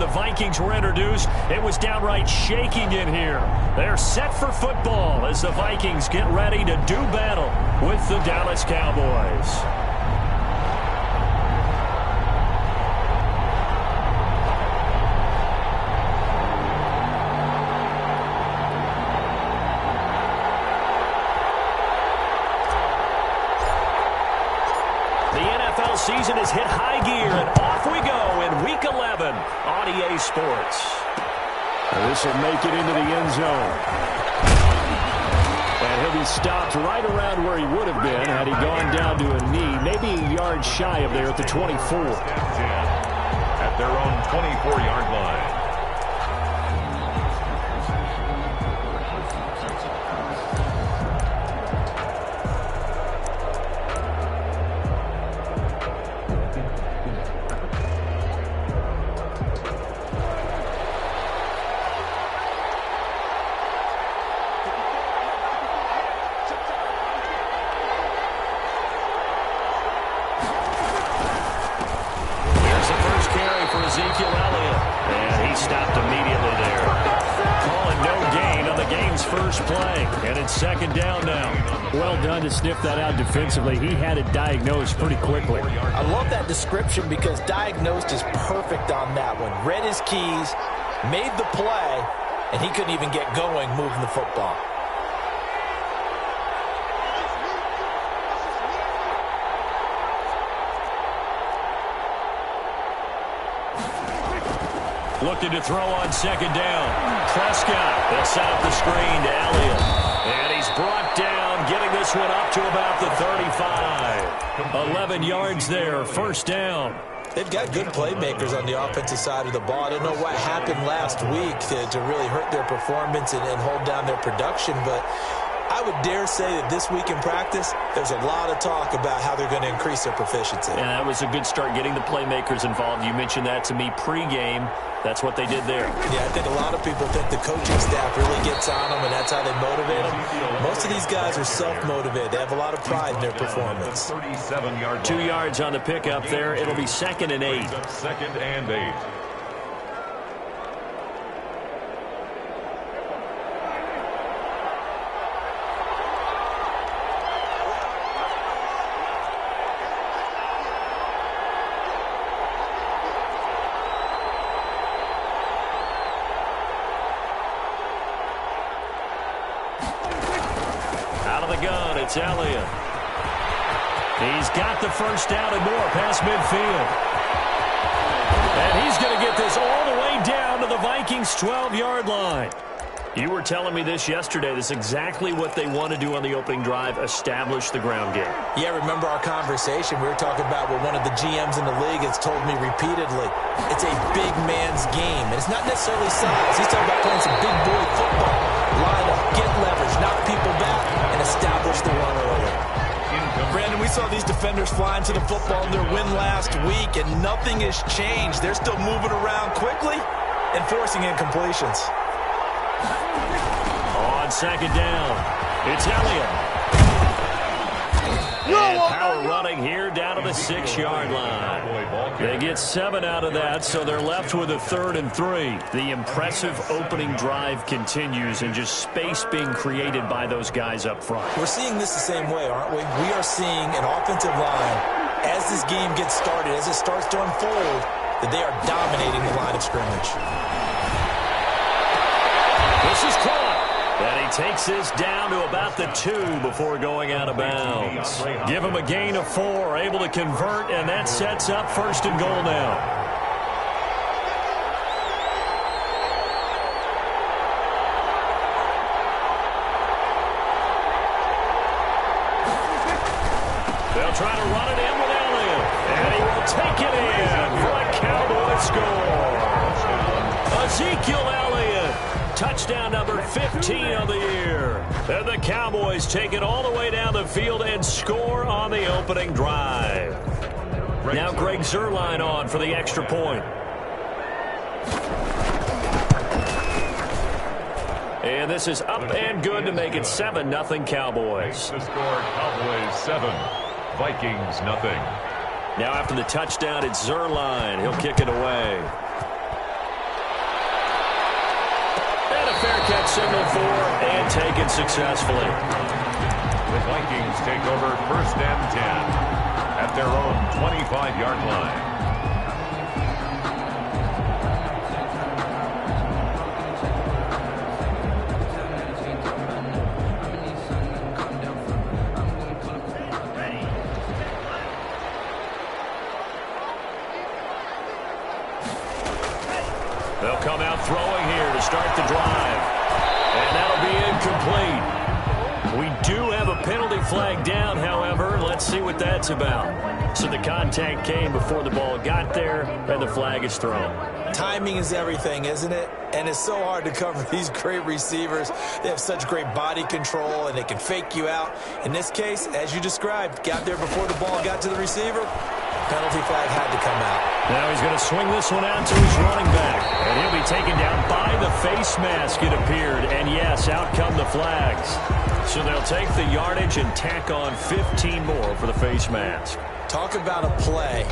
the Vikings were introduced, it was downright shaking in here. They're set for football as the Vikings get ready to do battle with the Dallas Cowboys. Season has hit high gear, and off we go in Week 11 on EA Sports. This will make it into the end zone. And he'll be stopped right around where he would have been had he gone down to a knee, maybe a yard shy of there at the 24. At their own 24-yard line. Second down now. Well done to sniff that out defensively. He had it diagnosed pretty quickly. I love that description because diagnosed is perfect on that one. Read his keys, made the play, and he couldn't even get going moving the football. Looking to throw on second down. Prescott. They'll set up the screen to Elliott. And he's brought down, getting this one up to about the 35. 11 yards there, first down. They've got good playmakers on the offensive side of the ball. I don't know what happened last week to really hurt their performance and hold down their production, but I would dare say that this week in practice, there's a lot of talk about how they're going to increase their proficiency. And that was a good start, getting the playmakers involved. You mentioned that to me pregame. That's what they did there. Yeah, I think a lot of people think the coaching staff really gets on them, and that's how they motivate them. Most of these guys are self-motivated. They have a lot of pride in their performance. 2 yards on the pickup there. It'll be 2nd and 8. 2nd and 8. It's Elliott. He's got the first down and more past midfield. And he's going to get this all the way down to the Vikings' 12-yard line. You were telling me this yesterday. This is exactly what they want to do on the opening drive, establish the ground game. Yeah, remember our conversation. We were talking about what one of the GMs in the league has told me repeatedly. It's a big man's game. And it's not necessarily size. He's talking about playing some big boy football. Line up, get leverage, knock people back, and establish the run early. Brandon, we saw these defenders flying to the football in their win last week, and nothing has changed. They're still moving around quickly and forcing incompletions. On second down, it's Elliott. And power running here down to the 6-yard line. They get 7 out of that, so they're left with a 3rd and 3. The impressive opening drive continues, and just space being created by those guys up front. We're seeing this the same way, aren't we? We are seeing an offensive line, as this game gets started, as it starts to unfold, that they are dominating the line of scrimmage. This is caught. And he takes this down to about the 2 before going out of bounds. Give him a gain of 4, able to convert, and that sets up 1st and goal now. They'll try to run it in with Elliott, and he will take it in for a Cowboy score. Ezekiel Elliott. Touchdown number 15 of the year. And the Cowboys take it all the way down the field and score on the opening drive. Now Greg Zuerlein on for the extra point. And this is up and good to make it 7-0 Cowboys. The score, Cowboys 7, Vikings nothing. Now after the touchdown, it's Zuerlein. He'll kick it away. signal for and taken successfully. The Vikings take over 1st and 10 at their own 25-yard line. They'll come out throwing here to start the drive. And that'll be incomplete. We do have a penalty flag down, however. Let's see what that's about. So the contact came before the ball got there, and the flag is thrown. Timing is everything, isn't it? And it's so hard to cover these great receivers. They have such great body control, and they can fake you out. In this case, as you described, got there before the ball got to the receiver. Penalty flag had to come out. Now he's going to swing this one out to his running back. And he'll be taken down by the face mask, it appeared. And yes, out come the flags. So they'll take the yardage and tack on 15 more for the face mask. Talk about a play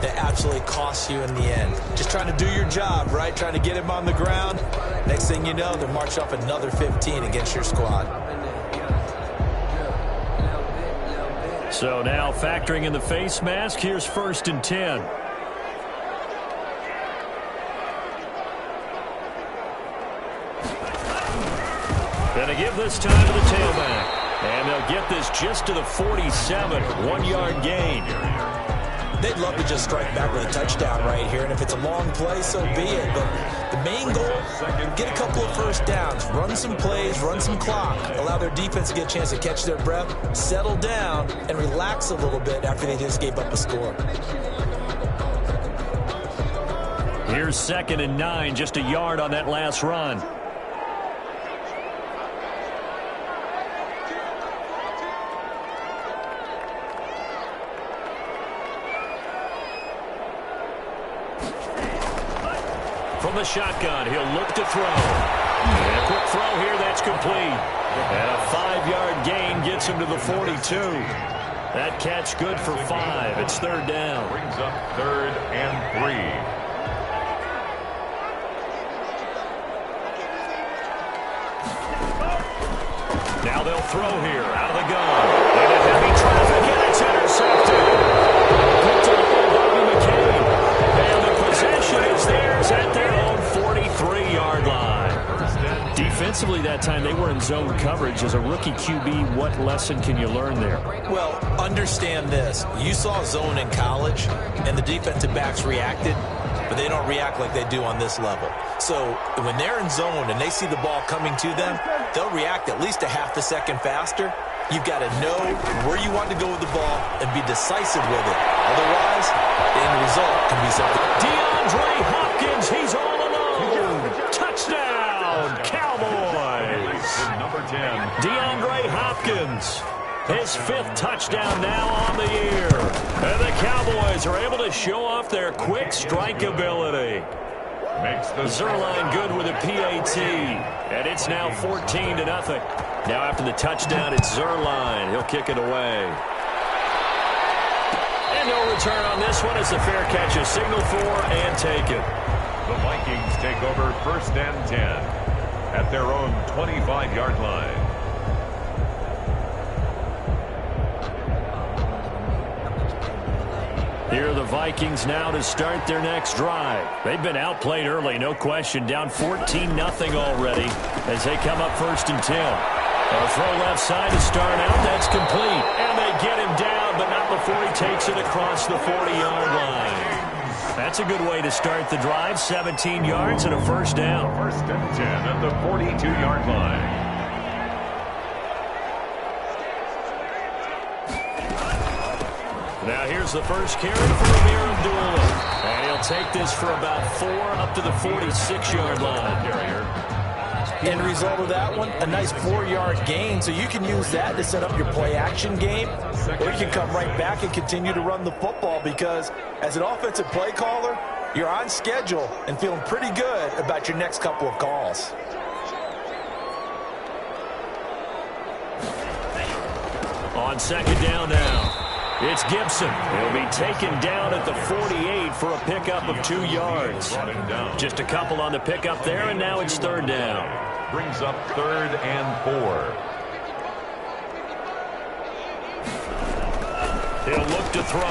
that absolutely costs you in the end. Just trying to do your job, right? Trying to get him on the ground. Next thing you know, they're marching off another 15 against your squad. So now factoring in the face mask, here's 1st and 10. Gonna give this time to the tailback. And they'll get this just to the 47, 1-yard gain. They'd love to just strike back with a touchdown right here, and if it's a long play, so be it. But the main goal, get a couple of first downs, run some plays, run some clock, allow their defense to get a chance to catch their breath, settle down, and relax a little bit after they just gave up a score. Here's 2nd and 9, just a yard on that last run. From the shotgun, he'll look to throw. And a quick throw here, that's complete. And a 5-yard gain gets him to the 42. That catch good for 5. It's 3rd down. Brings up 3rd and 3. Now they'll throw here, out of the gun. And a heavy traffic, and it's intercepted. Picked up by Bobby McCain. And the possession is theirs at their own 43-yard line. Defensively that time, they were in zone coverage. As a rookie QB, what lesson can you learn there? Well, understand this. You saw zone in college, and the defensive backs reacted, but they don't react like they do on this level. So when they're in zone and they see the ball coming to them, they'll react at least a half a second faster. You've got to know where you want to go with the ball and be decisive with it. Otherwise, the end result can be something. DeAndre Hopkins, he's all alone. Touchdown, Cowboys. Number 10. DeAndre Hopkins, his 5th touchdown now on the year. And the Cowboys are able to show off their quick strike ability. Makes the Zerline good with a PAT. And it's now 14-0. Now after the touchdown, it's Zerline. He'll kick it away. And no return on this one. It's a fair catch, a signal for, and taken. The Vikings take over 1st and 10 at their own 25-yard line. Here are the Vikings now to start their next drive. They've been outplayed early, no question. Down 14-0 already as they come up 1st and 10. A throw left side to start out. That's complete. And they get him down, but not before he takes it across the 40-yard line. That's a good way to start the drive. 17 yards and a 1st down. 1st and 10 at the 42-yard line. Now here's the first carry for Amir Abdullah. And he'll take this for about 4 up to the 46-yard line. End result of that one, a nice 4-yard gain. So you can use that to set up your play-action game. Or you can come right back and continue to run the football because as an offensive play caller, you're on schedule and feeling pretty good about your next couple of calls. On 2nd down now. It's Gibson. He'll be taken down at the 48 for a pickup of 2 yards. Just a couple on the pickup there, and now it's 3rd down. Brings up 3rd and 4. He'll look to throw.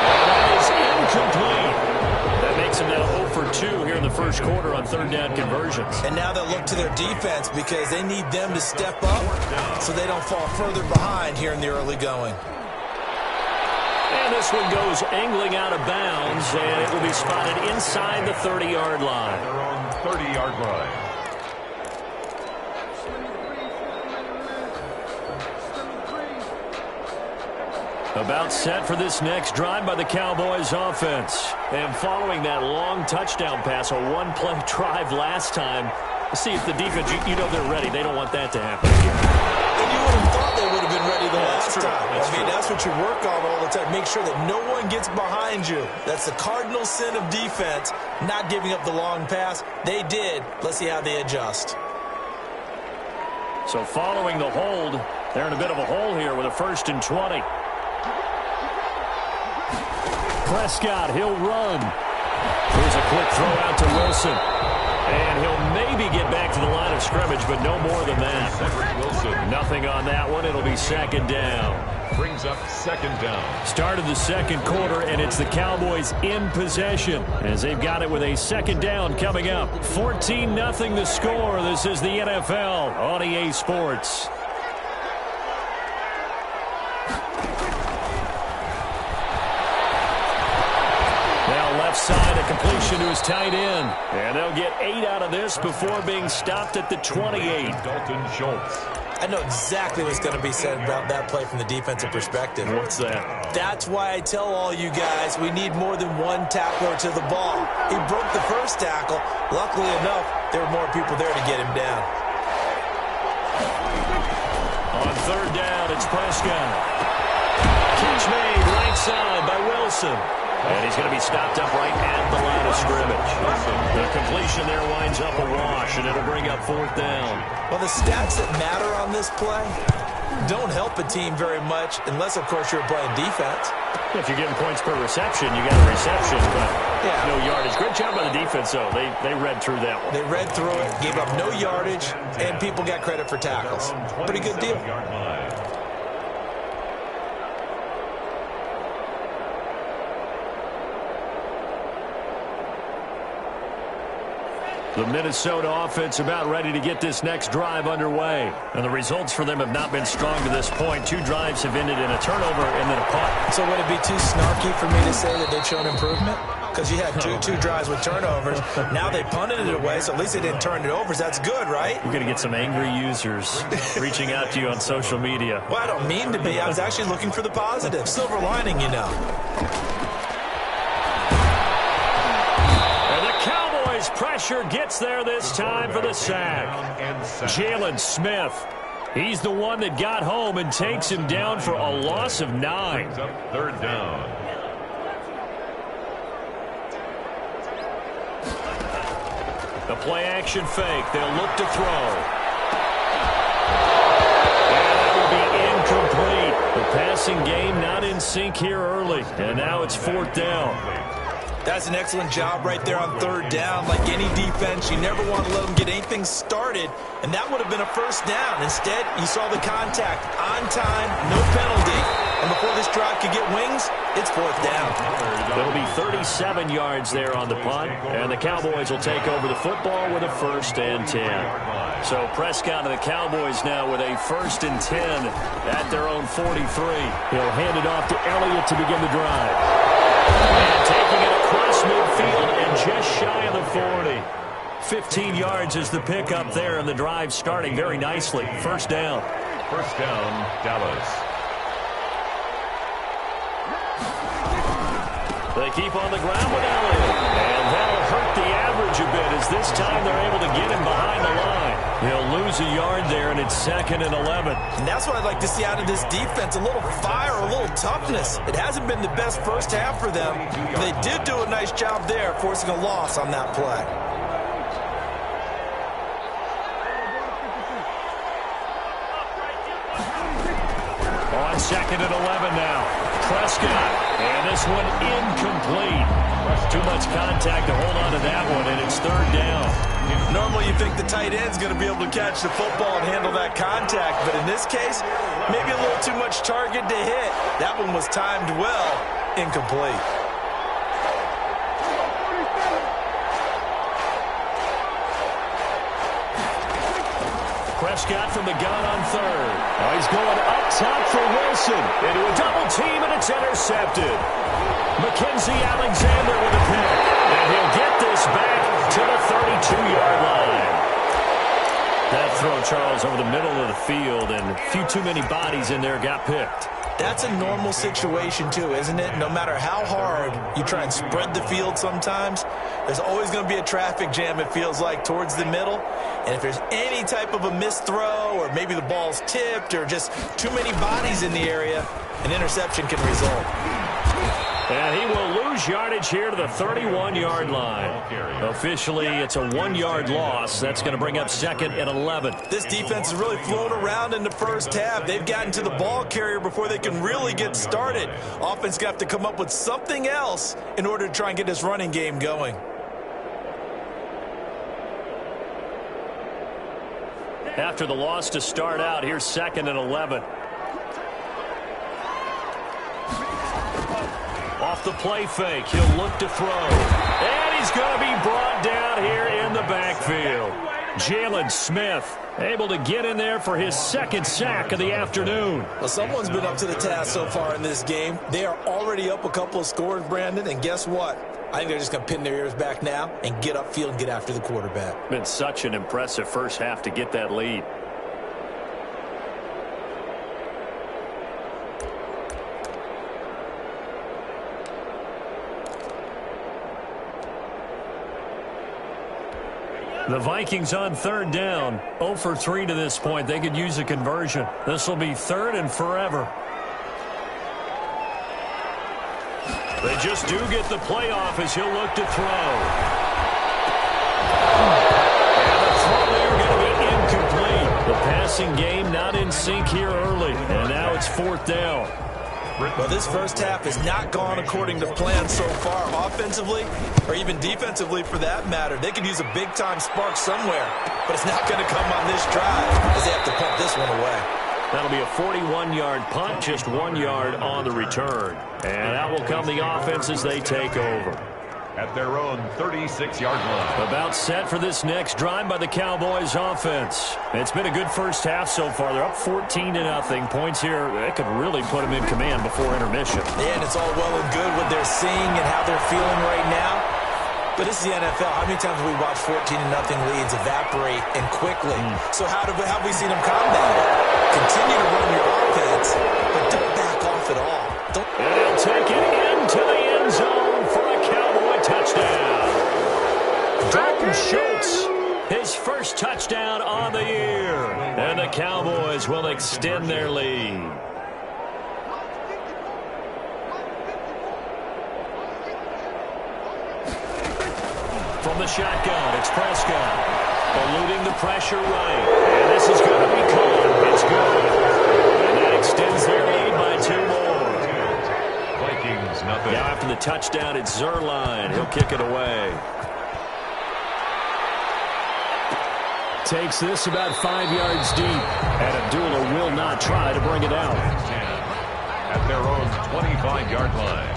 And that is incomplete. That makes him now 0 for 2 here in the first quarter on 3rd down conversions. And now they'll look to their defense because they need them to step up so they don't fall further behind here in the early going. And this one goes angling out of bounds, and it will be spotted inside the 30-yard line. Their own 30-yard line. About set for this next drive by the Cowboys offense. And following that long touchdown pass, a one-play drive last time, see if the defense, you know they're ready. They don't want that to happen again. And you would have thought they would have been ready the last time. That's what you work on all the time. Make sure that no one gets behind you. That's the cardinal sin of defense, not giving up the long pass. They did. Let's see how they adjust. So following the hold, they're in a bit of a hole here with a 1st and 20. Prescott, he'll run. Here's a quick throw out to Wilson. And he'll maybe get back to the line of scrimmage, but no more than that. Wilson. Nothing on that one. It'll be 2nd down. Brings up 2nd down. Started the second quarter, and it's the Cowboys in possession as they've got it with a 2nd down coming up. 14-0 the score. This is the NFL on EA Sports. Left side, a completion to his tight end. And they'll get 8 out of this before being stopped at the 28. Dalton Schultz. I know exactly what's going to be said about that play from the defensive perspective. What's that? That's why I tell all you guys we need more than one tackler to the ball. He broke the first tackle. Luckily enough, there were more people there to get him down. On 3rd down, it's Prescott. Catch made right side by Wilson. And he's going to be stopped up right at the line of scrimmage. The completion there winds up a wash, and it'll bring up 4th down. Well, the stats that matter on this play don't help a team very much unless, of course, you're playing defense. If you're getting points per reception, you got a reception, but no yardage. Great job by the defense, though. They read through that one. They read through it, gave up no yardage, and people got credit for tackles. Pretty good deal. The Minnesota offense about ready to get this next drive underway. And the results for them have not been strong to this point. 2 drives have ended in a turnover and then a punt. So would it be too snarky for me to say that they've shown improvement? Because you had two drives with turnovers. Now they punted it away, so at least they didn't turn it over. So that's good, right? You're going to get some angry users reaching out to you on social media. Well, I don't mean to be. I was actually looking for the positive. Silver lining, you know. Pressure gets there this time for the sack. Jalen Smith. He's the one that got home and takes him down for a loss of 9. 3rd down. The play action fake. They'll look to throw. And that will be incomplete. The passing game not in sync here early. And now it's 4th down. That's an excellent job right there on 3rd down. Like any defense, you never want to let them get anything started, and that would have been a 1st down. Instead, you saw the contact on time, no penalty. And before this drive could get wings, it's 4th down. It'll be 37 yards there on the punt, and the Cowboys will take over the football with a 1st and 10. So Prescott and the Cowboys now with a 1st and 10 at their own 43. He'll hand it off to Elliott to begin the drive. And taking it across midfield and just shy of the 40. 15 yards is the pickup there, and the drive starting very nicely. 1st down. 1st down, Dallas. They keep on the ground with Elliott. And that'll hurt the average a bit as this time they're able to get him behind the line. He'll lose a yard there, and it's 2nd and 11. And that's what I'd like to see out of this defense, a little fire, a little toughness. It hasn't been the best first half for them. But they did do a nice job there, forcing a loss on that play. On 2nd and 11 now. Prescott, and this one incomplete. Too much contact to hold on to that one, and it's third down. Normally you think the tight end's going to be able to catch the football and handle that contact, but in this case, maybe a little too much target to hit. That one was timed well, incomplete. Prescott from the gun on third. Oh, he's going up top for Wilson. Into a double team, and it's intercepted. Mackenzie Alexander with a pick. And he'll get this back to the 32-yard line. That throw, Charles, over the middle of the field, and a few too many bodies in there got picked. That's a normal situation, too, isn't it? No matter how hard you try and spread the field sometimes, there's always going to be a traffic jam, it feels like, towards the middle. And if there's any type of a missed throw, or maybe the ball's tipped, or just too many bodies in the area, an interception can result. And he will lose yardage here to the 31-yard line. Officially, it's a 1-yard loss. That's going to bring up second and 11. This defense has really flown around in the first half. They've gotten to the ball carrier before they can really get started. Offense got to come up with something else in order to try and get this running game going. After the loss to start out, here's second and 11. Off the play fake, he'll look to throw. And he's going to be brought down here in the backfield. Jalen Smith able to get in there for his second sack of the afternoon. Well, someone's been up to the task so far in this game. They are already up a couple of scores, Brandon, and guess what? I think they're just going to pin their ears back now and get upfield and get after the quarterback. Been such an impressive first half to get that lead. The Vikings on third down, 0 for 3 to this point. They could use a conversion. This will be third and forever. They just do get the playoff as he'll look to throw. And the throw there going to be incomplete. The passing game not in sync here early, and now it's fourth down. Well, this first half has not gone according to plan so far, offensively or even defensively for that matter. They could use a big-time spark somewhere, but it's not going to come on this drive as they have to punt this one away. That'll be a 41-yard punt, just 1 yard on the return. And out will come the offense as they take over. At their own 36-yard line. About set for this next drive by the Cowboys offense. It's been a good first half so far. They're up 14-0. Points here, that could really put them in command before intermission. Yeah, and it's all well and good what they're seeing and how they're feeling right now. But this is the NFL. How many times have we watched 14-0 leads evaporate and quickly? So how have we seen them combat it? Continue to run your offense, but don't back off at all. And he'll take it into the end zone for a Cowboy touchdown. Dalton Schultz, his first touchdown on the year. And the Cowboys will extend their lead. From the shotgun, it's Prescott. Eluding the pressure right. And this is going to be caught. It's good. And that extends their lead by 2 more. Vikings, nothing. Now after the touchdown, it's Zerline. He'll kick it away. Takes this about 5 yards deep. And Abdullah will not try to bring it out. At their own 25-yard line.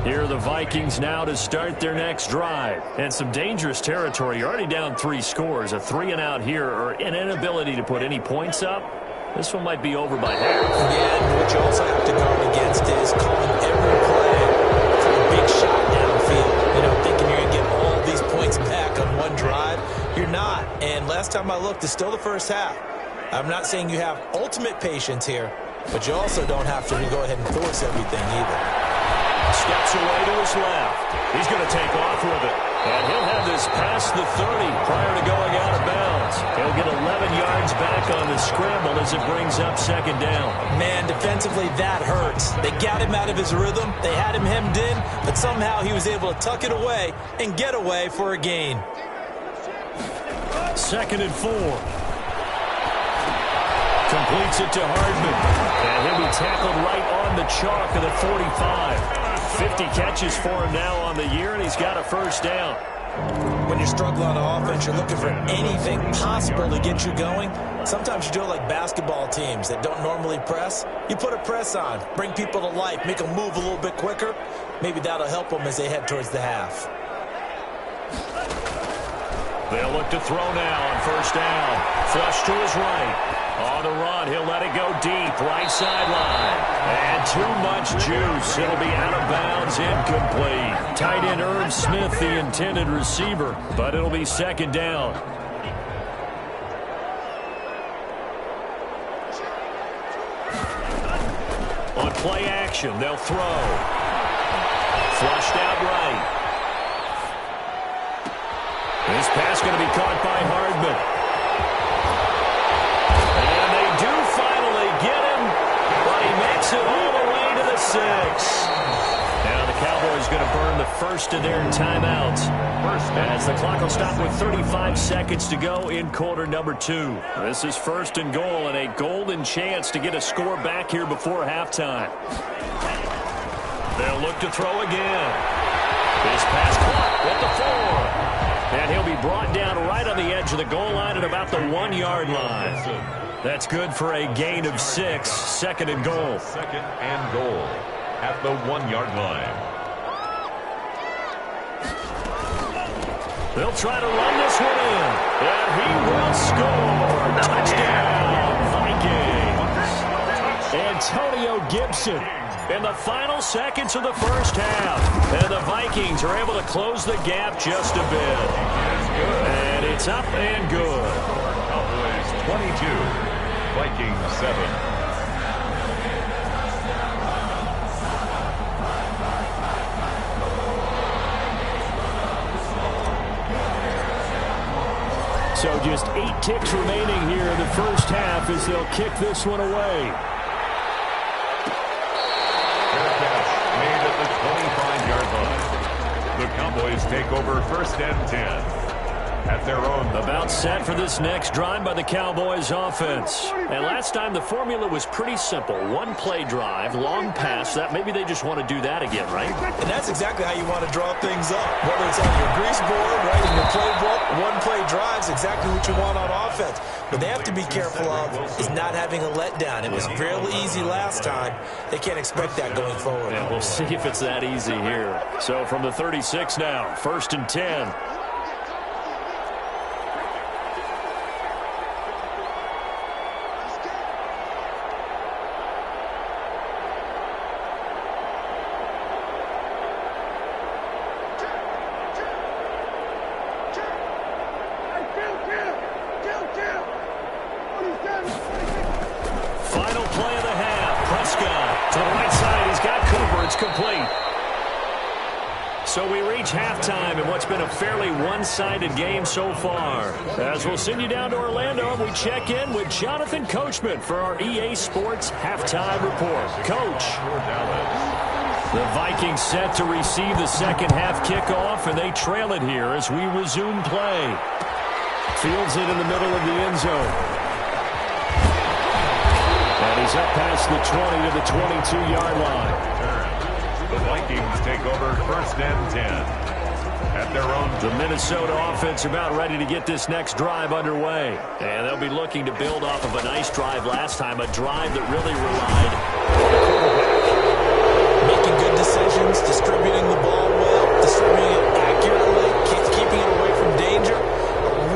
Here are the Vikings now to start their next drive. And some dangerous territory. You're already down 3 scores. A 3-and-out here or an inability to put any points up. This one might be over by half. Yeah, and what you also have to guard against is calling every play for a big shot downfield. You know, thinking you're going to get all these points back on one drive. You're not. And last time I looked, it's still the first half. I'm not saying you have ultimate patience here, but you also don't have to go ahead and force everything either. steps away to his left. He's going to take off with it. And he'll have this past the 30 prior to going out of bounds. He'll get 11 yards back on the scramble as it brings up second down. Man, defensively, that hurts. They got him out of his rhythm. They had him hemmed in, but somehow he was able to tuck it away and get away for a gain. 2nd and 4. Completes it to Hardman. And he'll be tackled right on the chalk of the 45. 50 catches for him now on the year, and he's got a first down. When you're struggling on offense, you're looking for anything possible to get you going. Sometimes you do it like basketball teams that don't normally press. You put a press on, bring people to life, make them move a little bit quicker. Maybe that'll help them as they head towards the half. They'll look to throw now on first down. Flush to his right. On the run, he'll let it go deep, right sideline. And too much juice. It'll be out of bounds, incomplete. Tight end Irv Smith, the intended receiver, but it'll be second down. On play action, they'll throw. Flushed out right. This pass going to be caught by Hardman. And they do finally get him, but he makes it all the way to the 6. Now the Cowboys going to burn the first of their timeouts. As the clock will stop with 35 seconds to go in quarter number 2. This is 1st and goal and a golden chance to get a score back here before halftime. They'll look to throw again. This pass caught at the 4. And he'll be brought down right on the edge of the goal line at about the 1-yard line. That's good for a gain of 6. 2nd and goal. 2nd and goal at the 1-yard line. They'll try to run this one in. And he will score. Touchdown, Vikings. Antonio Gibson in the final seconds of the first half. And the Vikings are able to close the gap just a bit. And it's up and good. Cowboys 22, Vikings 7. So just 8 ticks remaining here in the first half as they'll kick this one away. Made at the 25-yard line. The Cowboys take over 1st and 10 at their own. About set for this next drive by the Cowboys offense. And last time the formula was pretty simple. 1-play drive, long pass. That maybe they just want to do that again, right? And that's exactly how you want to draw things up. Whether it's on your grease board, right, in your playbook, 1-play drive's exactly what you want on offense. What they have to be careful of is not having a letdown. It was fairly easy last time. They can't expect that going forward. Yeah, we'll see if it's that easy here. So from the 36 now, 1st and 10. Final play of the half. Prescott to the right side. He's got Cooper. It's complete. So we reach halftime in what's been a fairly one-sided game so far. As we'll send you down to Orlando, we check in with Jonathan Coachman for our EA Sports Halftime Report. Coach. The Vikings set to receive the second half kickoff, and they trail it here as we resume play. Fields it in the middle of the end zone. And he's up past the 20 to the 22-yard line. The Vikings take over 1st and 10 at their own. The Minnesota offense about ready to get this next drive underway. And they'll be looking to build off of a nice drive last time, a drive that really relied on the quarterback. Making good decisions, distributing the ball well, distributing it accurately, keeping it away from danger. A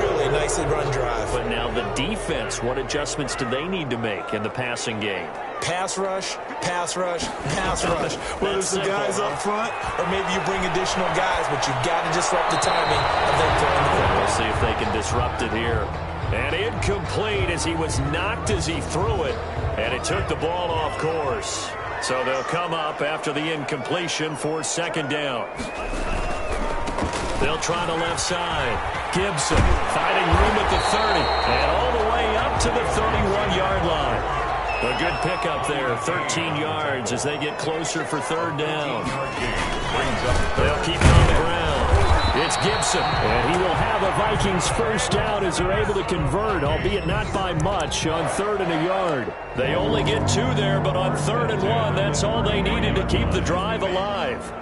really nicely run drive. But now the defense, what adjustments do they need to make in the passing game? Pass rush, pass rush, pass rush. Whether it's the guys up front or maybe you bring additional guys, but you've got to disrupt the timing of them throwing the football. We'll see if they can disrupt it here. And incomplete as he was knocked as he threw it. And it took the ball off course. So they'll come up after the incompletion for second down. They'll try the left side. Gibson finding room at the 30 and all the way up to the 31-yard line. A good pickup there, 13 yards as they get closer for third down. They'll keep it on the ground. It's Gibson, and he will have a Vikings first down as they're able to convert, albeit not by much, on 3rd and a yard. They only get 2 there, but on 3rd and 1, that's all they needed to keep the drive alive.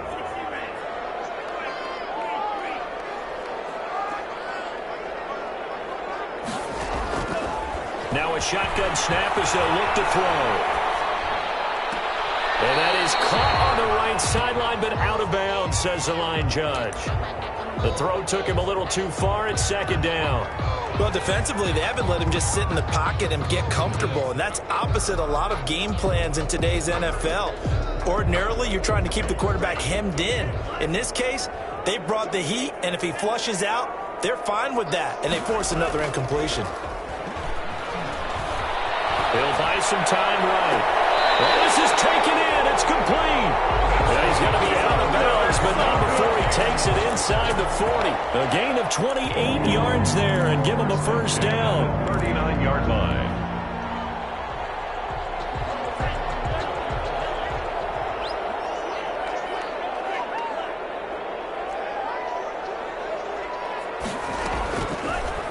Now a shotgun snap as they'll look to throw. And that is caught on the right sideline, but out of bounds, says the line judge. The throw took him a little too far at second down. Well, defensively, they haven't let him just sit in the pocket and get comfortable, and that's opposite a lot of game plans in today's NFL. Ordinarily, you're trying to keep the quarterback hemmed in. In this case, they brought the heat, and if he flushes out, they're fine with that, and they force another incompletion. He'll buy some time right. Well, this is taken in. It's complete. Well, he's going to be out of bounds, but not before he takes it inside the 40. A gain of 28 yards there and give him a first down. 39-yard line.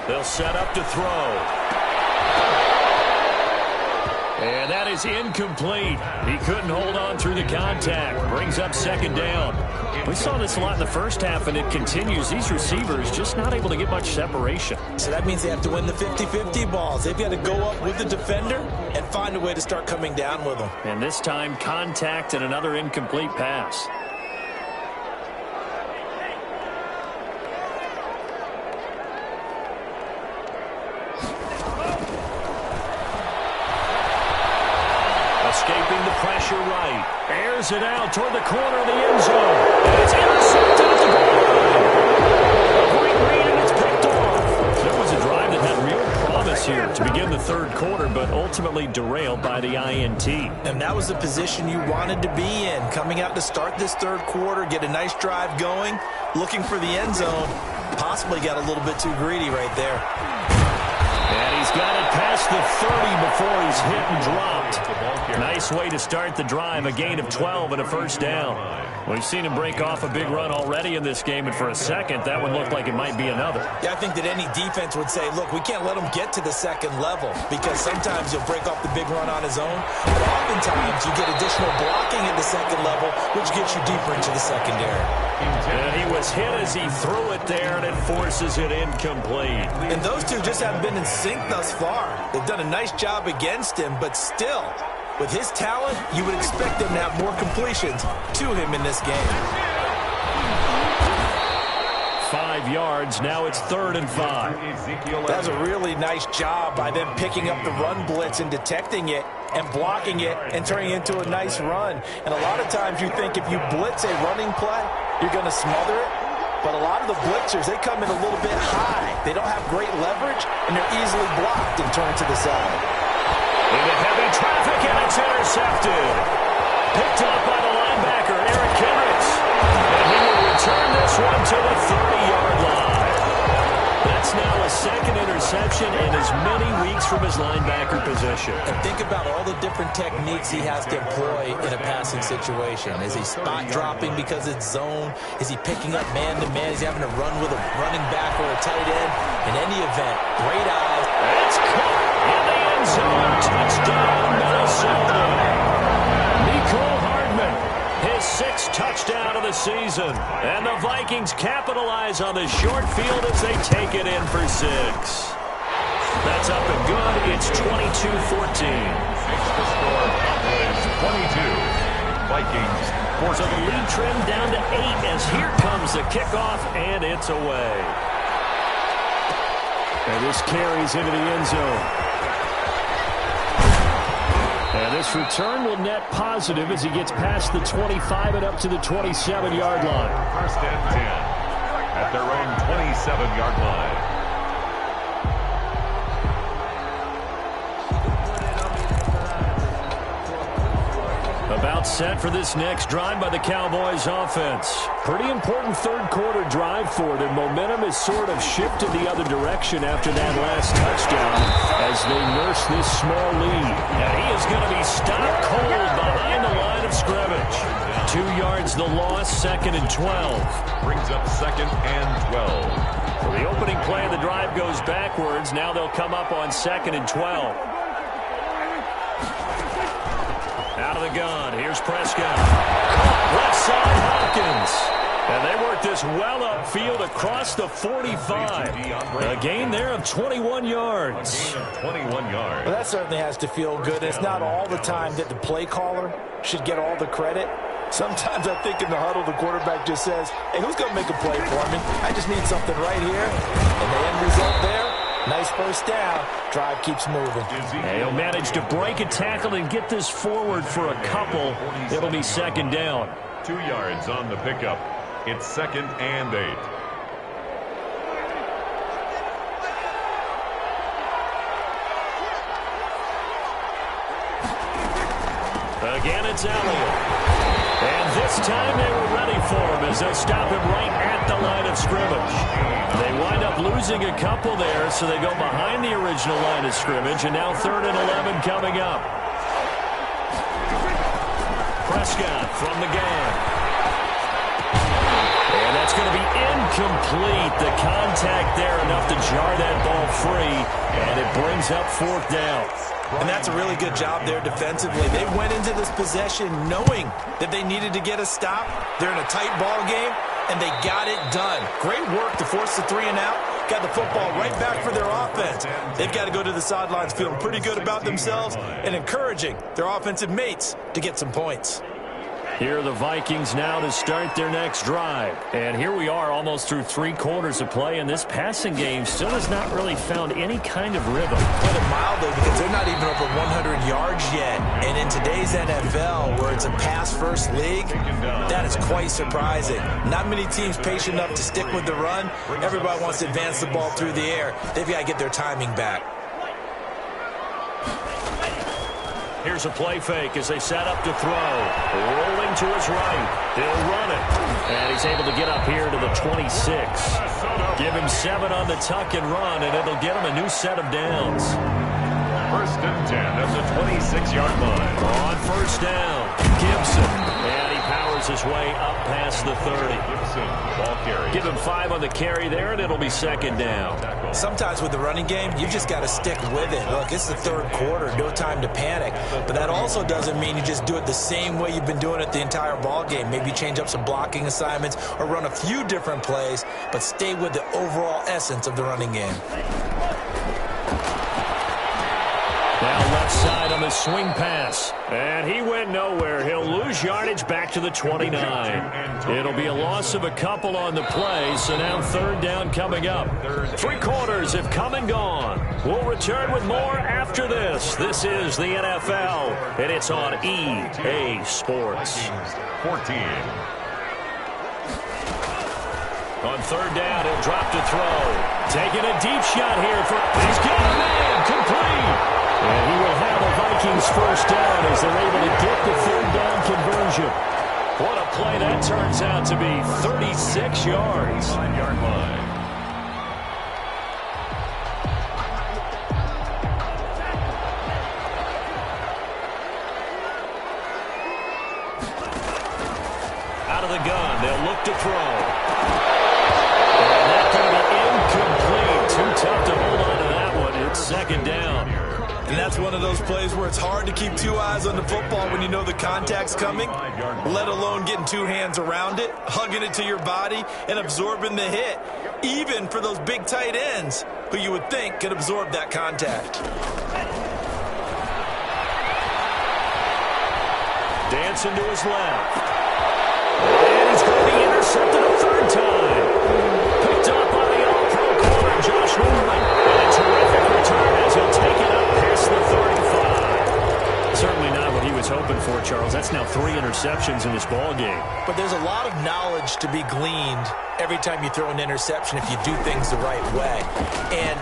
They'll set up to throw. And that is incomplete. He couldn't hold on through the contact. Brings up second down. We saw this a lot in the first half, and it continues. These receivers just not able to get much separation. So that means they have to win the 50-50 balls. They've got to go up with the defender and find a way to start coming down with them. And this time, contact and another incomplete pass. Escaping the pressure right. Airs it out toward the corner of the end zone. And it's intercepted at the goal line. A great read, and it's picked off. There was a drive that had real promise here to begin the third quarter, but ultimately derailed by the INT. And that was the position you wanted to be in. Coming out to start this third quarter, get a nice drive going, looking for the end zone. Possibly got a little bit too greedy right there. And he's got it past the 30 before he's hit and dropped. Nice way to start the drive, a gain of 12 and a first down. We've seen him break off a big run already in this game, and for a second, that one looked like it might be another. Yeah, I think that any defense would say, look, we can't let him get to the second level because sometimes he'll break off the big run on his own, but oftentimes you get additional blocking at the second level, which gets you deeper into the secondary. And he was hit as he threw it there, and it forces it incomplete. And those two just haven't been in sync thus far. They've done a nice job against him, but still, with his talent, you would expect them to have more completions to him in this game. 5 yards, now it's 3rd and 5. That was a really nice job by them picking up the run blitz and detecting it and blocking it and turning it into a nice run. And a lot of times you think if you blitz a running play, you're going to smother it. But a lot of the blitzers, they come in a little bit high. They don't have great leverage, and they're easily blocked and turned to the side. Into heavy traffic, and it's intercepted. Picked up by the linebacker, Eric Kendricks. And he will return this one to the 30-yard line. That's now a second interception in as many weeks from his linebacker position. And think about all the different techniques he has to employ in a passing situation. Is he spot dropping because it's zone? Is he picking up man-to-man? Is he having to run with a running back or a tight end? In any event, great eyes. It's caught in the end zone. Touchdown, Minnesota. Nicole Hardman, his 6th touchdown of the season. And the Vikings capitalize on the short field as they take it in for 6. That's up and good. It's 22-14. The score is 22. Vikings 14. So the lead trimmed down to 8 as here comes the kickoff, and it's away. And this carries into the end zone. And this return will net positive as he gets past the 25 and up to the 27-yard line. 1st and 10 at their own 27-yard line. About About set for this next drive by the Cowboys offense. Pretty important third-quarter drive for them. Momentum has sort of shifted the other direction after that last touchdown as they nurse this small lead. And he is going to be stopped cold behind the line of scrimmage. 2 yards the loss, 2nd and 12. Brings up 2nd and 12. So the opening play of the drive goes backwards. Now they'll come up on 2nd and 12. Out of the gun. Here's Prescott. Left side, Hopkins. And they work this well upfield across the 45. A gain there of 21 yards. 21 yards. Well, that certainly has to feel good. It's not all the time that the play caller should get all the credit. Sometimes I think in the huddle, the quarterback just says, hey, who's going to make a play for me? I just need something right here. And the end result there, nice first down. Drive keeps moving. He'll manage to break a tackle and get this forward for a couple. It'll be 2nd down. 2 yards on the pickup. It's 2nd and 8. Again, it's Elliott. And this time they were ready for him as they'll stop him right at the line of scrimmage. They wind up losing a couple there, so they go behind the original line of scrimmage, and now 3rd and 11 coming up. Prescott from the gun. And that's going to be incomplete. The contact there enough to jar that ball free, and it brings up 4th down. And that's a really good job there defensively. They went into this possession knowing that they needed to get a stop. They're in a tight ball game, and they got it done. Great work to force the 3 and out. Got the football right back for their offense. They've got to go to the sidelines feeling pretty good about themselves and encouraging their offensive mates to get some points. Here are the Vikings now to start their next drive. And here we are almost through 3 quarters of play, and this passing game still has not really found any kind of rhythm. Put it mildly, because they're not even over 100 yards yet. And in today's NFL, where it's a pass-first league, that is quite surprising. Not many teams patient enough to stick with the run. Everybody wants to advance the ball through the air. They've got to get their timing back. Here's a play fake as they set up to throw. Rolling to his right. He'll run it. And he's able to get up here to the 26. Give him 7 on the tuck and run, and it'll get him a new set of downs. 1st and 10 at the 26-yard line. On 1st down, Gibson. And he powers his way up past the 30. Gibson, ball carry. Give him 5 on the carry there, and it'll be 2nd down. Sometimes with the running game, you just got to stick with it. Look, it's the 3rd quarter, no time to panic. But that also doesn't mean you just do it the same way you've been doing it the entire ball game. Maybe change up some blocking assignments or run a few different plays, but stay with the overall essence of the running game. Now left side on the swing pass. And he went nowhere. He'll lose yardage back to the 29. It'll be a loss of a couple on the play, so now 3rd down coming up. 3 quarters have come and gone. We'll return with more after this. This is the NFL, and it's on EA Sports. 14. On 3rd down, he'll drop to throw. Taking a deep shot here. He's got a man. Complete. And he will have a Vikings 1st down as they're able to get the 3rd down conversion. What a play that turns out to be. 36 yards. 9-yard line. Out of the gun, they'll look to throw. And that's going to be incomplete. Too tough to hold on to that one. It's 2nd down. And that's one of those plays where it's hard to keep 2 eyes on the football when you know the contact's coming, let alone getting 2 hands around it, hugging it to your body, and absorbing the hit, even for those big tight ends who you would think could absorb that contact. Dancing to his left. And he's going to be intercepted a 3rd time. Picked up by the all-pro corner, Josh Norman. And a terrific return as he'll take it up past the 35. Certainly not what he was hoping hoping for, Charles. That's now 3 interceptions in this ball game. But there's a lot of knowledge to be gleaned every time you throw an interception if you do things the right way. And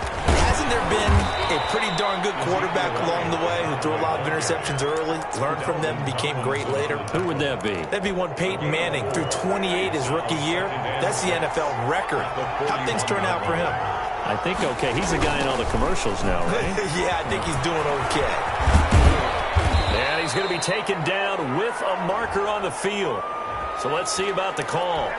hasn't there been a pretty darn good quarterback along the way who threw a lot of interceptions early, learned from them, became great later? Who would that be? That'd be one Peyton Manning. Threw 28 his rookie year. That's the NFL record. How'd things turn out for him? I think okay. He's the guy in all the commercials now, right? Yeah, I think he's doing okay. And he's going to be taken down with a marker on the field. So let's see about the call.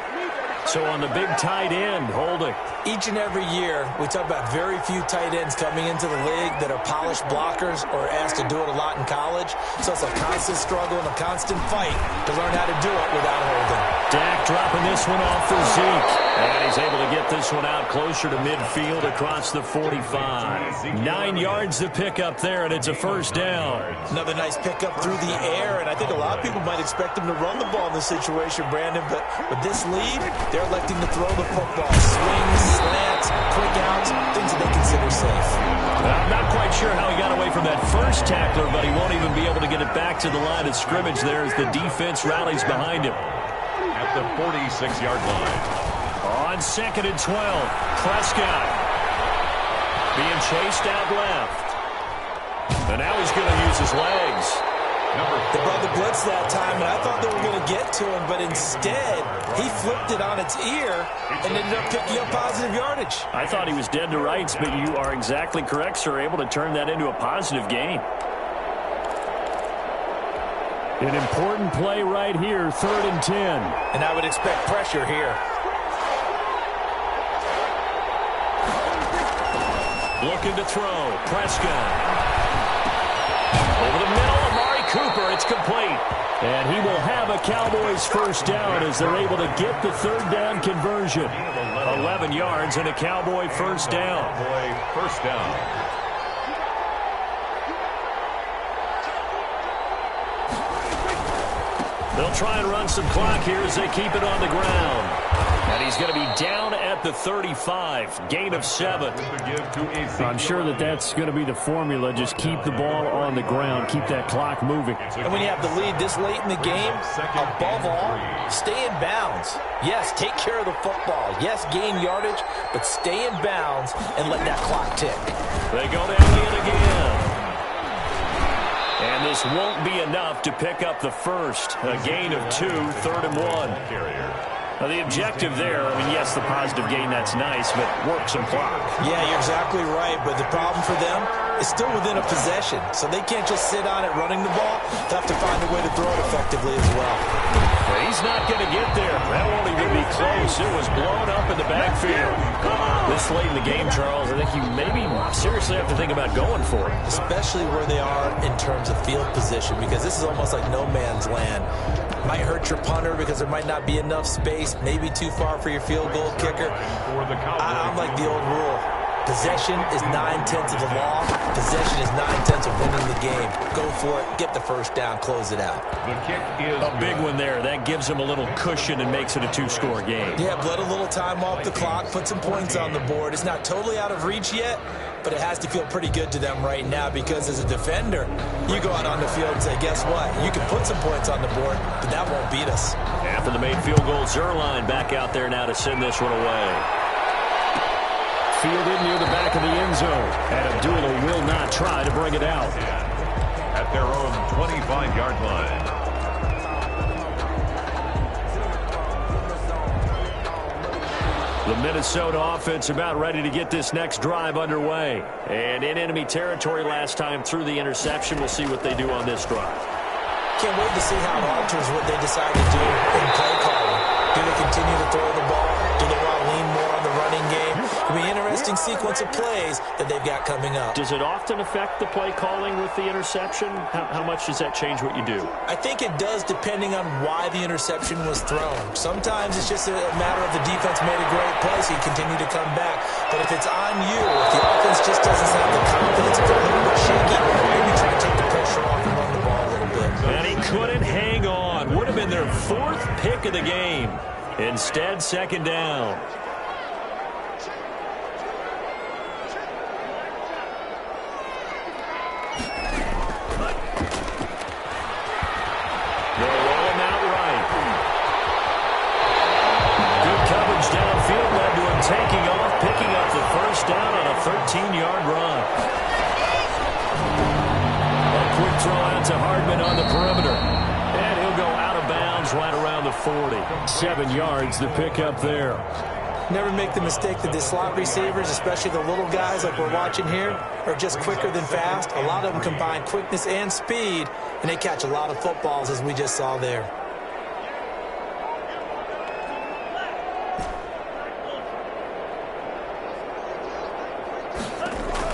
So on the big tight end, holding. Each and every year, we talk about very few tight ends coming into the league that are polished blockers or asked to do it a lot in college. So it's a constant struggle and a constant fight to learn how to do it without holding. Dak dropping this one off for Zeke. And he's able to get this one out closer to midfield across the 45. 9 yards to pick up there, and it's a first down. Another nice pickup through the air, and I think a lot of people might expect him to run the ball in this situation, Brandon, but with this lead, they're electing to throw the football. Swings, slants, quick outs, things that they consider safe. I'm not quite sure how he got away from that first tackler, but he won't even be able to get it back to the line of scrimmage there as the defense rallies behind him. At the 46-yard line. On 2nd and 12, Prescott being chased out left. And now he's going to use his legs. They brought the blitz that time, and I thought they were going to get to him, but instead, he flipped it on its ear and ended up picking up positive yardage. I thought he was dead to rights, but you are exactly correct, sir, able to turn that into a positive gain. An important play right here, 3rd and 10. And I would expect pressure here. Looking to throw, Prescott. Over the middle, Amari Cooper, it's complete. And he will have a Cowboys first down as they're able to get the 3rd down conversion. 11 yards and a Cowboy first down. First down. They'll try and run some clock here as they keep it on the ground. And he's going to be down at the 35. Gain of 7. I'm sure that's going to be the formula. Just keep the ball on the ground. Keep that clock moving. And when you have the lead this late in the game, above all, stay in bounds. Yes, take care of the football. Yes, gain yardage, but stay in bounds and let that clock tick. They go to Elliott again. And this won't be enough to pick up the first. A gain of 2, 3rd and 1. Now the objective there, I mean, yes, the positive gain, that's nice, but work some clock. Yeah, you're exactly right, but the problem for them is still within a possession, so they can't just sit on it running the ball. They have to find a way to throw it effectively as well. Well, he's not going to get there. That won't even be close. It was blown up in the backfield. This late in the game, Charles, I think you maybe seriously have to think about going for it. Especially where they are in terms of field position, because this is almost like no man's land. Might hurt your punter because there might not be enough space, maybe too far for your field goal kicker. I'm like the old rule. Possession is 9/10 of the law. Possession is 9/10 of winning the game. Go for it. Get the first down. Close it out. The kick is a big one there. That gives them a little cushion and makes it a 2-score game. Yeah, let a little time off the clock. Put some points on the board. It's not totally out of reach yet, but it has to feel pretty good to them right now because as a defender, you go out on the field and say, guess what? You can put some points on the board, but that won't beat us. After the made field goal, Zerline back out there now to send this one away. Fielded near the back of the end zone. And Abdullah will not try to bring it out. At their own 25-yard line. The Minnesota offense about ready to get this next drive underway. And in enemy territory last time through the interception. We'll see what they do on this drive. Can't wait to see how it alters what they decide to do in play calling. Do they continue to throw the ball? Do they want to lean more on the running game? It'll be an interesting sequence of plays that they've got coming up. Does it often affect the play calling with the interception? How much does that change what you do? I think it does depending on why the interception was thrown. Sometimes it's just a matter of the defense made a great play, so you continue to come back. But if it's on you, if the offense just doesn't have the confidence, it's a little bit shaky, maybe try to take the pressure off and run the ball a little bit. And he couldn't hang on. Would have been their 4th pick of the game. Instead, 2nd down. to Hardman on the perimeter. And he'll go out of bounds right around the 40. 7 yards the pickup there. Never make the mistake that the slot receivers, especially the little guys like we're watching here, are just quicker than fast. A lot of them combine quickness and speed, and they catch a lot of footballs, as we just saw there.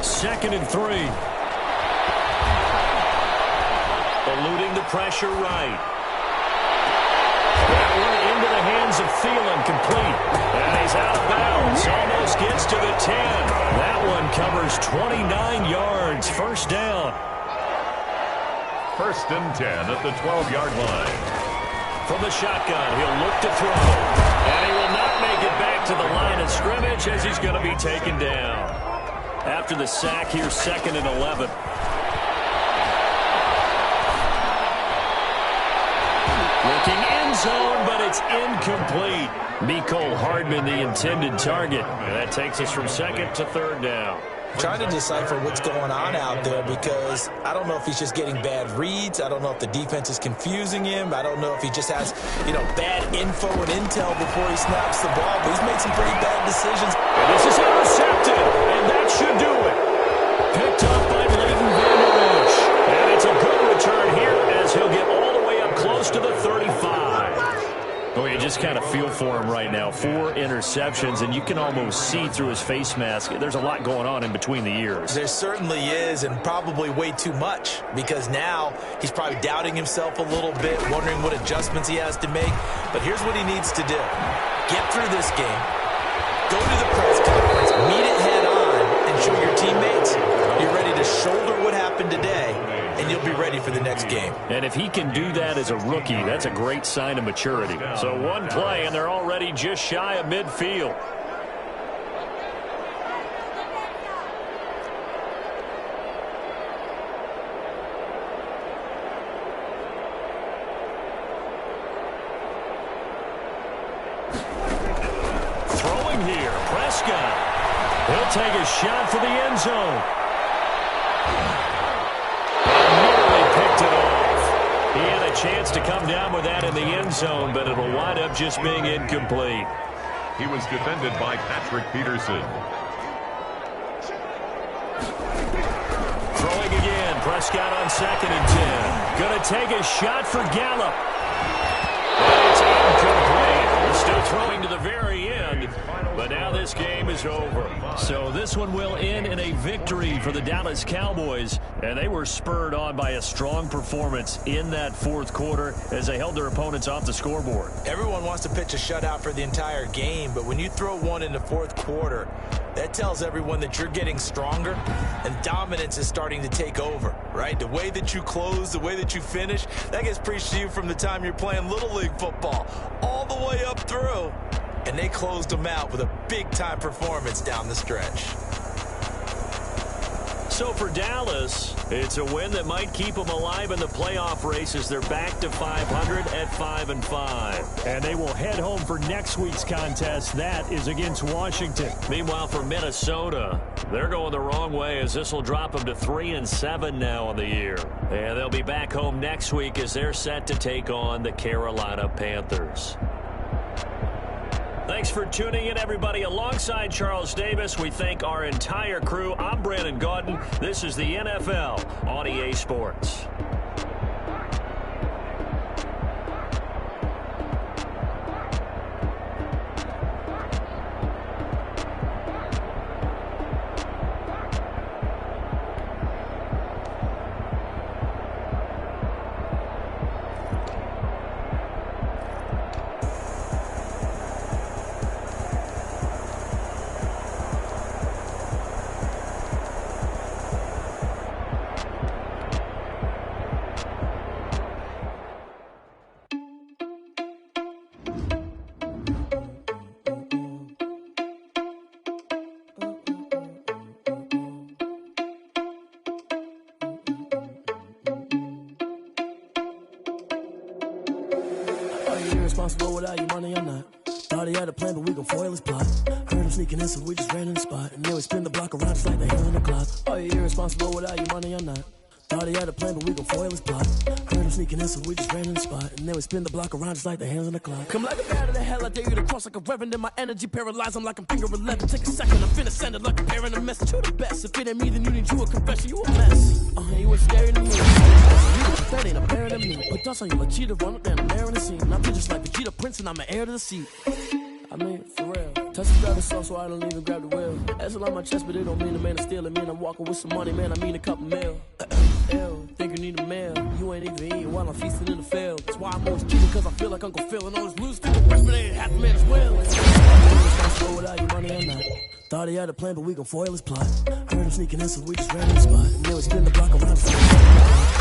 Second and 3. Eluding the pressure right. That one into the hands of Thielen, complete. And he's out of bounds. Almost gets to the 10. That one covers 29 yards. First down. First and 10 at the 12-yard line. From the shotgun, he'll look to throw. And he will not make it back to the line of scrimmage as he's going to be taken down. After the sack, here's second and 11. Looking end zone, but it's incomplete. Mecole Hardman, the intended target. And that takes us from second to third down. Trying to decipher what's going on out there because I don't know if he's just getting bad reads. I don't know if the defense is confusing him. I don't know if he just has, bad info and intel before he snaps the ball. But he's made some pretty bad decisions. And this is intercepted, and that should do it. Picked up by Leighton Vander Esch. And it's a good return here as he'll get all the way up close to the 35. Oh, you just kind of feel for him right now. 4 interceptions, and you can almost see through his face mask. There's a lot going on in between the ears. There certainly is, and probably way too much, because now he's probably doubting himself a little bit, wondering what adjustments he has to make. But here's what he needs to do. Get through this game, go to the press conference, meet it head on, and show your teammates you're ready to shoulder what happened today, and you'll be ready for the next game. And if he can do that as a rookie, that's a great sign of maturity. So one play, and they're already just shy of midfield. Throwing here, Prescott. He'll take a shot for the end zone. He had a chance to come down with that in the end zone, but it'll wind up just being incomplete. He was defended by Patrick Peterson. Throwing again. Prescott on second and 10. Going to take a shot for Gallup. And it's incomplete. He's still throwing to the very end, but now this game is over. So this one will end in a victory for the Dallas Cowboys, and they were spurred on by a strong performance in that fourth quarter as they held their opponents off the scoreboard. Everyone wants to pitch a shutout for the entire game, but when you throw one in the fourth quarter, that tells everyone that you're getting stronger and dominance is starting to take over, right? The way that you close, the way that you finish, that gets preached to you from the time you're playing Little League football all the way up through. And they closed them out with a big-time performance down the stretch. So for Dallas, it's a win that might keep them alive in the playoff race as they're back to 500 at 5-5. And they will head home for next week's contest. That is against Washington. Meanwhile, for Minnesota, they're going the wrong way as this will drop them to 3-7 now on the year. And they'll be back home next week as they're set to take on the Carolina Panthers. Thanks for tuning in, everybody. Alongside Charles Davis, we thank our entire crew. I'm Brandon Gaudin. This is the NFL on EA Sports. Responsible without your money or not. Thought he had a plan, but we gon' foil his plot. Heard him sneaking in, so we just ran in the spot. And then we spin the block around just like they hell in the clock. Are you irresponsible without your money or not? Thought he had a plan, but we gon' foil his plot. Heard him sneaking in, so we just ran in the spot. And then we spin the block around just like the hands on the clock. Come like a bat of the hell, I dare you to cross like a reverend. In my energy paralyzed, I'm like I'm finger 11. Take a second, I'm finna send it like a parent a message. You the best, if it ain't me, then you need you a confession. You a mess, you was scary to me. That ain't apparent to me. Put dust on you like cheetah, run up down the air in the scene. I'm just like Vegeta Prince, and I'm an heir to the seat. I mean, for real. Touch the driver's sauce, so I don't even grab the wheel. That's on my chest, but it don't mean the man is stealing. Man, I'm walking with some money, man, I mean a couple mil. Ew, think you need a meal. You ain't even eating while I'm feasting in the field. That's why I'm always cheating, cause I feel like Uncle Phil. And all his losers think the rest, but they ain't half the man as well. Responsible without your money or not. Thought he had a plan, but we gon' foil his plot. Heard him sneaking in, so we just ran in the spot. And then we spin the block around.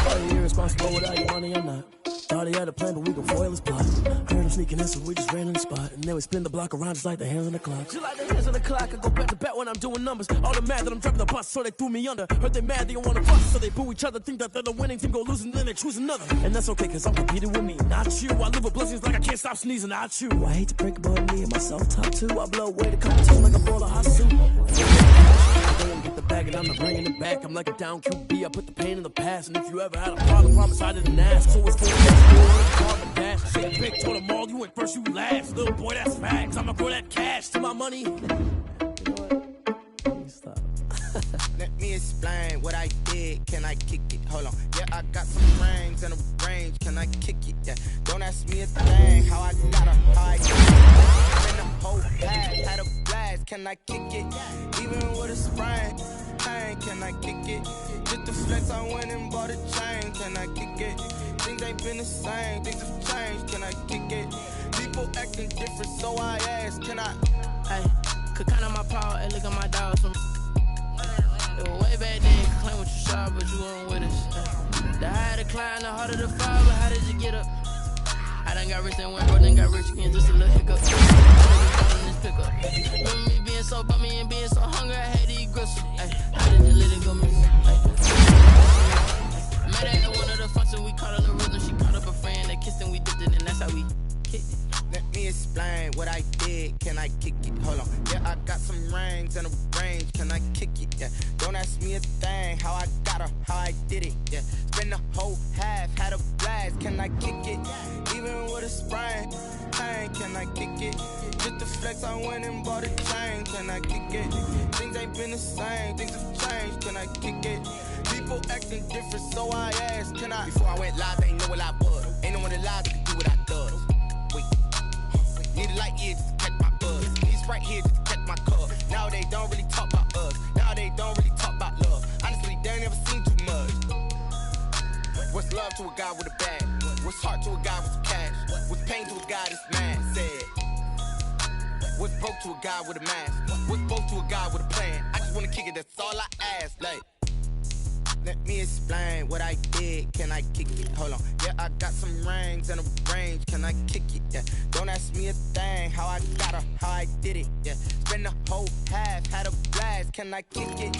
Are you irresponsible without your money or not? Thought he had a plan, but we gon' foil his plot. Heard him sneaking in, so we just ran in the spot. And then we spin the block around just like the hands on the clock. Just like the hands on the clock, I go back to back when I'm doing numbers. All the mad that I'm driving the bus, so they threw me under. Heard they mad, they don't wanna bust, so they boo each other. Think that they're the winning team, go losing, then they choose another. And that's okay, cause I'm competing with me, not you. I live with blessings like I can't stop sneezing, not you. I hate to break it, but me and myself top two. I blow away the competition like a bowl of hot soup. I go and get the bag and I'm not bringing it back. I'm like a down QB, I put the pain in the past. And if you ever had a problem, promise I didn't ask. So it's for dash. Say big, told them all, you went first, you last. Little boy, that's facts. I'ma throw that cash to my money. You know what? Stop. Let me explain what I did. Can I kick it? Hold on. Yeah, I got some rings and a range. Can I kick it? Yeah. Don't ask me a thing. How I got her, how I get it. Been the whole past, had a blast. Can I kick it? Even with a sprain. Pain, can I kick it? Just the flex, I went and bought a chain. Can I kick it? Things ain't been the same. Things have changed. Can I kick it? People acting different, so I ask. Can I? Hey, could count on my power and look at my dogs from. It was way back then, could claim what you saw, but you weren't with us. The higher the climb, the harder the fall, but how did you get up? I done got rich and went broke, then got rich again, just a little hiccup. This pickup. Remember me being so bummy and being so hungry, I had to eat gristle. Ay, how did you let it go miss? Met her at one of the functions, we caught her the rhythm, she caught up a friend, they kissed and we dipped it, and that's how we kicked it. Let me explain what I did. Can I kick it? Hold on. Yeah, I got some rings and a range. Can I kick it? Yeah. Don't ask me a thing. How I got her, how I did it. Yeah. Spend the whole half, had a blast. Can I kick it? Even with a sprain. Pain, can I kick it? Just the flex, I went and bought a chain. Can I kick it? Things ain't been the same. Things have changed. Can I kick it? People acting different, so I asked. Can I? Before I went live, they ain't know what I was. Ain't no one alive that could do what I does. Need a light here just to catch my buzz. Need Sprite here just to catch my cup. Now they don't really talk about us. Now they don't really talk about love. Honestly, they ain't never seen too much. What's love to a guy with a bag? What's heart to a guy with some cash? What's pain to a guy that's mad? Said. What's broke to a guy with a mask? What's broke to a guy with a plan? I just wanna kick it, that's all I ask. Like, let me explain what I did. Can I kick it? Hold on. Yeah, I got some rings and a range. Can I kick it? Yeah. Don't ask me a thing. How I got her, how I did it. Yeah. Spend the whole half, had a blast. Can I kick it?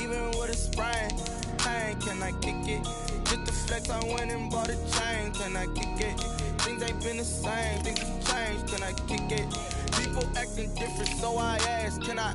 Even with a sprain. Pain, can I kick it? Just the flex, I went and bought a chain. Can I kick it? Things ain't been the same. Things have changed. Can I kick it? People acting different, so I ask. Can I?